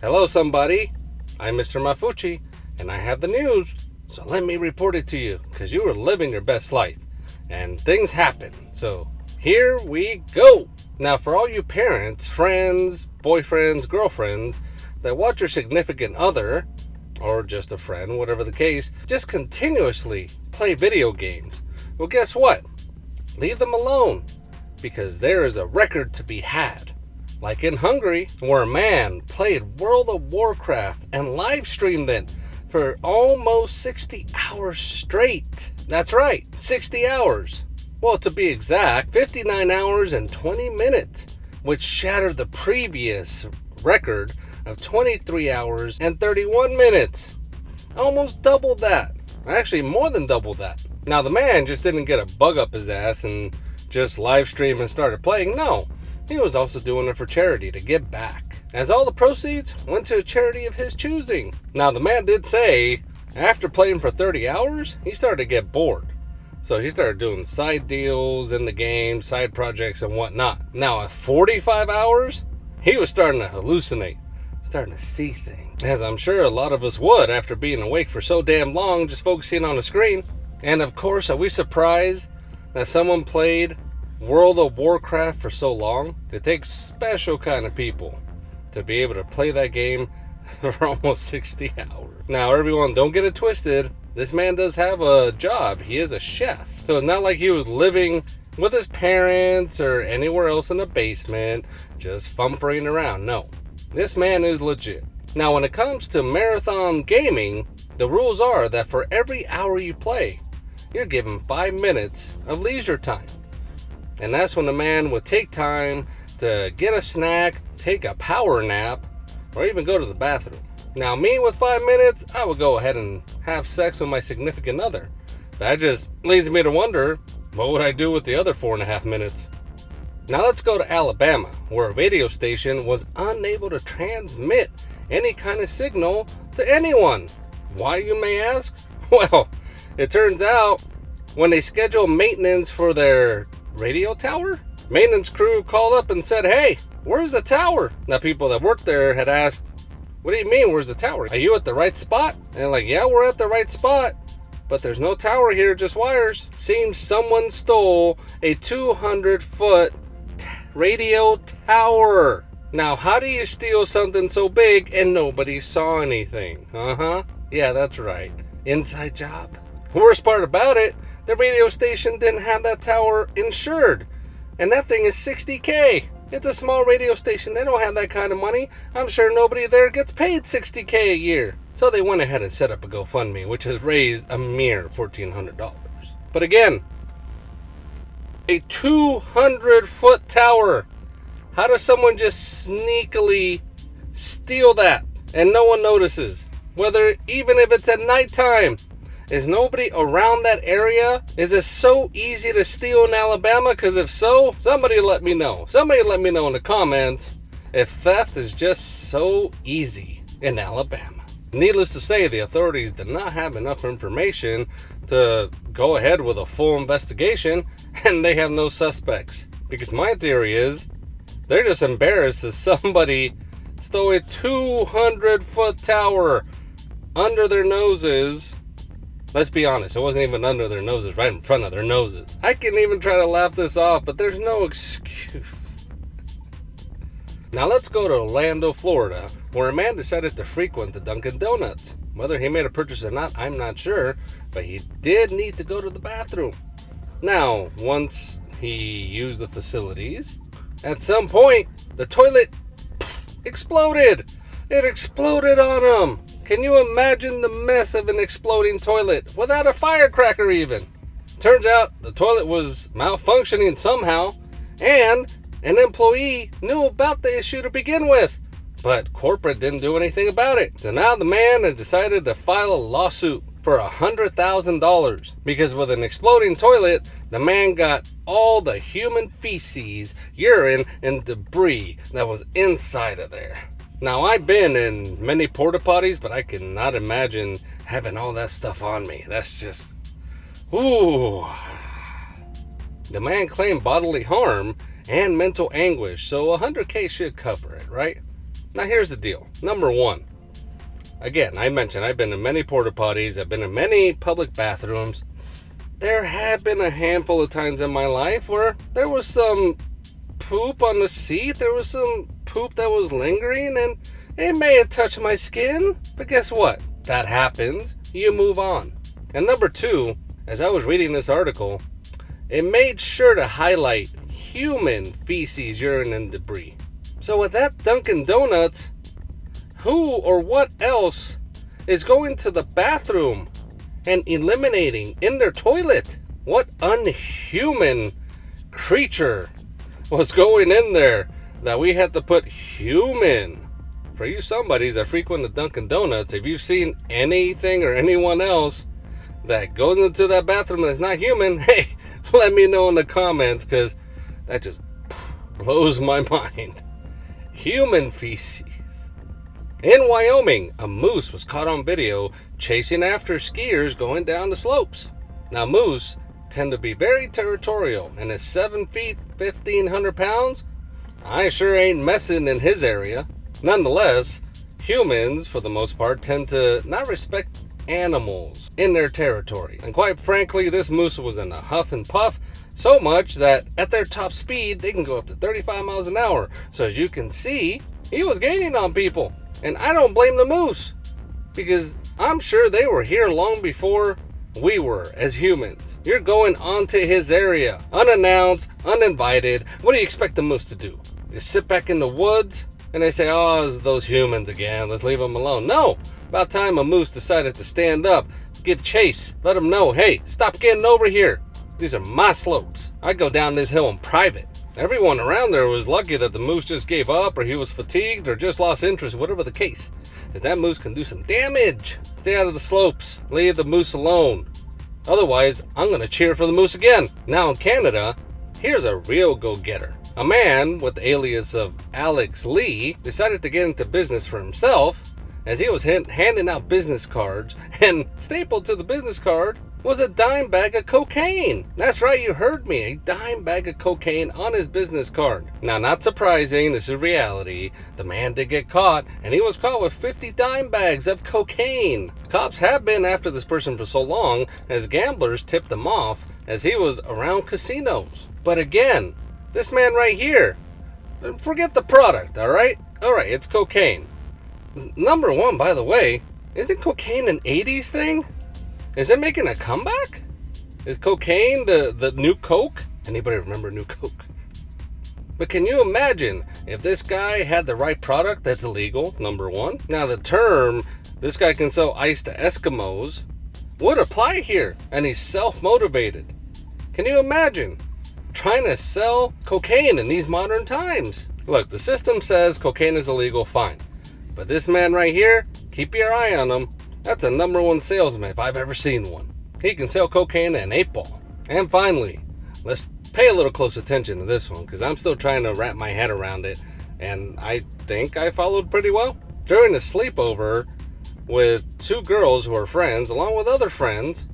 Hello, somebody. I'm Mr. Mafuchi, and I have the news. So let me report it to you, because you are living your best life, and things happen. So here we go. Now, for all you parents, friends, boyfriends, girlfriends that watch your significant other, or just a friend, whatever the case, just continuously play video games, well, guess what? Leave them alone, because there is a record to be had. Like in Hungary, where a man played World of Warcraft and live streamed it for almost 60 hours straight. That's right, 60 hours. Well, to be exact, 59 hours and 20 minutes, which shattered the previous record of 23 hours and 31 minutes. Almost double that. Actually, more than double that. Now, the man just didn't get a bug up his ass and just live stream and started playing. No. He was also doing it for charity to give back, as all the proceeds went to a charity of his choosing. Now, the man did say after playing for 30 hours, he started to get bored. So he started doing side deals in the game, side projects and whatnot. Now, at 45 hours, he was starting to hallucinate, starting to see things, as I'm sure a lot of us would after being awake for so damn long, just focusing on the screen. And of course, are we surprised that someone played World of Warcraft for so long? It takes special kind of people to be able to play that game for almost 60 hours. Now, everyone, don't get it twisted. This man does have a job. He is a chef. So it's not like he was living with his parents or anywhere else in the basement, just fumbling around. No, this man is legit. Now, when it comes to marathon gaming, the rules are that for every hour you play, you're given 5 minutes of leisure time. And that's when the man would take time to get a snack, take a power nap, or even go to the bathroom. Now, me with 5 minutes, I would go ahead and have sex with my significant other. That just leads me to wonder, what would I do with the other 4.5 minutes? Now let's go to Alabama, where a radio station was unable to transmit any kind of signal to anyone. Why, you may ask? Well, it turns out when they schedule maintenance for their radio tower, maintenance crew called up and said, "Hey, where's the tower?" Now, people that worked there had asked, "What do you mean, where's the tower? Are you at the right spot?" And they're like, "Yeah, we're at the right spot, but there's no tower here, just wires." Seems someone stole a 200-foot radio tower. Now, how do you steal something so big and nobody saw anything? Yeah, that's right. Inside job. Worst part about it, the radio station didn't have that tower insured. And that thing is $60K. It's a small radio station. They don't have that kind of money. I'm sure nobody there gets paid $60K a year. So they went ahead and set up a GoFundMe, which has raised a mere $1,400. But again, a 200-foot tower. How does someone just sneakily steal that and no one notices? Whether even if it's at nighttime. Is nobody around that area? Is it so easy to steal in Alabama? Because if so, somebody let me know. Somebody let me know in the comments if theft is just so easy in Alabama. Needless to say, the authorities did not have enough information to go ahead with a full investigation, and they have no suspects. Because my theory is, they're just embarrassed that somebody stole a 200-foot tower under their noses. Let's be honest, it wasn't even under their noses, right in front of their noses. I can even try to laugh this off, but there's no excuse. Now let's go to Orlando, Florida, where a man decided to frequent the Dunkin' Donuts. Whether he made a purchase or not, I'm not sure, but he did need to go to the bathroom. Now, once he used the facilities, at some point, the toilet exploded. It exploded on him. Can you imagine the mess of an exploding toilet without a firecracker even? Turns out the toilet was malfunctioning somehow, and an employee knew about the issue to begin with, but corporate didn't do anything about it. So now the man has decided to file a lawsuit for $100,000 because with an exploding toilet, the man got all the human feces, urine, and debris that was inside of there. Now, I've been in many porta potties, but I cannot imagine having all that stuff on me. That's just, ooh. The man claimed bodily harm and mental anguish, so $100K should cover it, right? Now here's the deal. Number one, again, I mentioned I've been in many porta potties, I've been in many public bathrooms. There have been a handful of times in my life where there was some poop on the seat, there was some poop that was lingering, and it may have touched my skin, but guess what? That happens. You move on. And number two, as I was reading this article, it made sure to highlight human feces, urine, and debris. So with that Dunkin' Donuts, who or what else is going to the bathroom and eliminating in their toilet? What unhuman creature was going in there that we had to put human? For you somebodies that frequent the Dunkin' Donuts, if you've seen anything or anyone else that goes into that bathroom that's not human, hey, let me know in the comments, because that just blows my mind. Human feces. In Wyoming, a moose was caught on video chasing after skiers going down the slopes. Now, moose tend to be very territorial, and at 7 feet, 1,500 pounds, I sure ain't messing in his area. Nonetheless, humans, for the most part, tend to not respect animals in their territory. And quite frankly, this moose was in a huff and puff, so much that at their top speed, they can go up to 35 miles an hour. So as you can see, he was gaining on people. And I don't blame the moose, because I'm sure they were here long before we were as humans. You're going onto his area, unannounced, uninvited. What do you expect the moose to do? Just sit back in the woods? And they say, oh, it's those humans again, let's leave them alone. No, about time a moose decided to stand up, give chase, let them know, hey, stop getting over here. These are my slopes. I go down this hill in private. Everyone around there was lucky that the moose just gave up, or he was fatigued, or just lost interest, whatever the case. Because that moose can do some damage. Stay out of the slopes. Leave the moose alone. Otherwise, I'm going to cheer for the moose again. Now in Canada, here's a real go-getter. A man with the alias of Alex Lee decided to get into business for himself, as he was handing out business cards, and stapled to the business card was a dime bag of cocaine. That's right, you heard me, a dime bag of cocaine on his business card. Now, not surprising, this is reality. The man did get caught, and he was caught with 50 dime bags of cocaine. Cops have been after this person for so long, as gamblers tipped him off, as he was around casinos. But again, this man right here, forget the product, all right? All right, it's cocaine. Number one, by the way, isn't cocaine an 80s thing? Is it making a comeback? Is cocaine the new Coke? Anybody remember new Coke? But can you imagine if this guy had the right product that's illegal, number one? Now the term, this guy can sell ice to Eskimos, would apply here, and he's self-motivated. Can you imagine trying to sell cocaine in these modern times? Look, the system says cocaine is illegal, fine. But this man right here, keep your eye on him. That's a number one salesman if I've ever seen one. He can sell cocaine at an 8-ball. And finally, let's pay a little close attention to this one, because I'm still trying to wrap my head around it, and I think I followed pretty well. During a sleepover with two girls who are friends, along with other friends,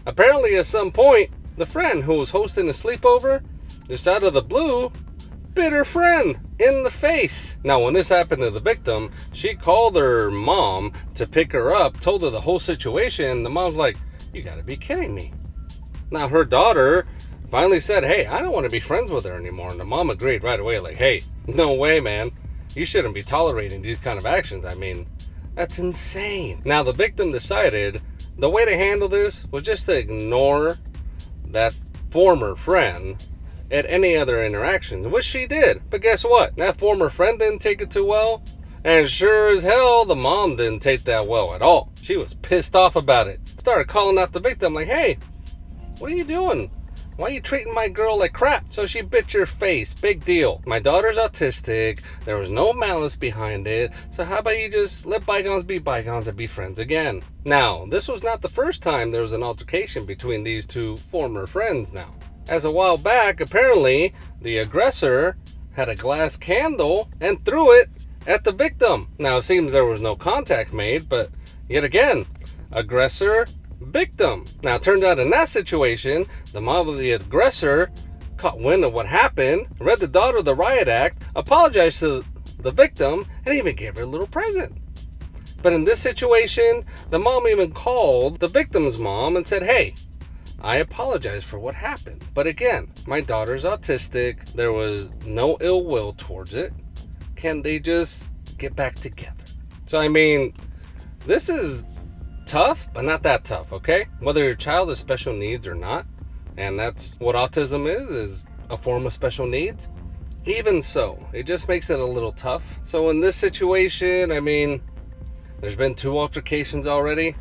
apparently at some point, the friend who was hosting the sleepover, just out of the blue, bit her friend in the face. Now, when this happened to the victim, she called her mom to pick her up, told her the whole situation. The mom's like, you gotta be kidding me. Now, her daughter finally said, hey, I don't want to be friends with her anymore. And the mom agreed right away, like, hey, no way, man. You shouldn't be tolerating these kind of actions. I mean, that's insane. Now, the victim decided the way to handle this was just to ignore that former friend at any other interactions, which she did. But guess what? That former friend didn't take it too well. And sure as hell, the mom didn't take that well at all. She was pissed off about it. Started calling out the victim like, hey, what are you doing? Why are you treating my girl like crap? So she bit your face. Big deal. My daughter's autistic. There was no malice behind it. So how about you just let bygones be bygones and be friends again? Now, this was not the first time there was an altercation between these two former friends now. As a while back, apparently, the aggressor had a glass candle and threw it at the victim. Now, it seems there was no contact made, but yet again, aggressor, victim. Now, it turned out in that situation, the mom of the aggressor caught wind of what happened, read the daughter the riot act, apologized to the victim and even gave her a little present. But in this situation, the mom even called the victim's mom and said, hey, I apologize for what happened. But again, my daughter's autistic. There was no ill will towards it. Can they just get back together? So, I mean, this is tough, but not that tough, okay? Whether your child has special needs or not, and that's what autism is a form of special needs. Even so, it just makes it a little tough. So in this situation, I mean, there's been 2 altercations already.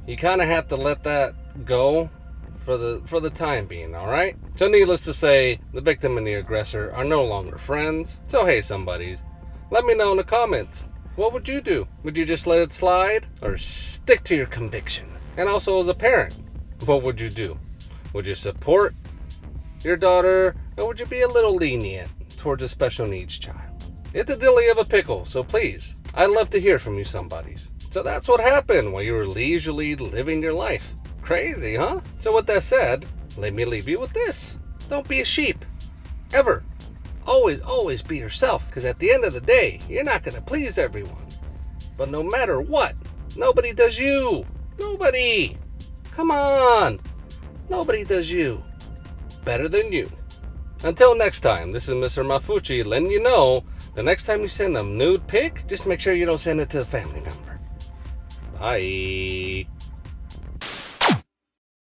You kind of have to let that go for the time being, all right? So needless to say, the victim and the aggressor are no longer friends. So hey, somebodies, let me know in the comments. What would you do? Would you just let it slide or stick to your conviction? And also as a parent, what would you do? Would you support your daughter or would you be a little lenient towards a special needs child? It's a dilly of a pickle, so please, I'd love to hear from you somebodies. So that's what happened while you were leisurely living your life. Crazy, huh? So with that said, let me leave you with this. Don't be a sheep. Ever. Always be yourself. Because at the end of the day, you're not going to please everyone. But no matter what, nobody does you. Nobody. Come on. Nobody does you better than you. Until next time, this is Mr. Mafuchi letting you know, the next time you send a nude pic, just make sure you don't send it to a family member. Bye.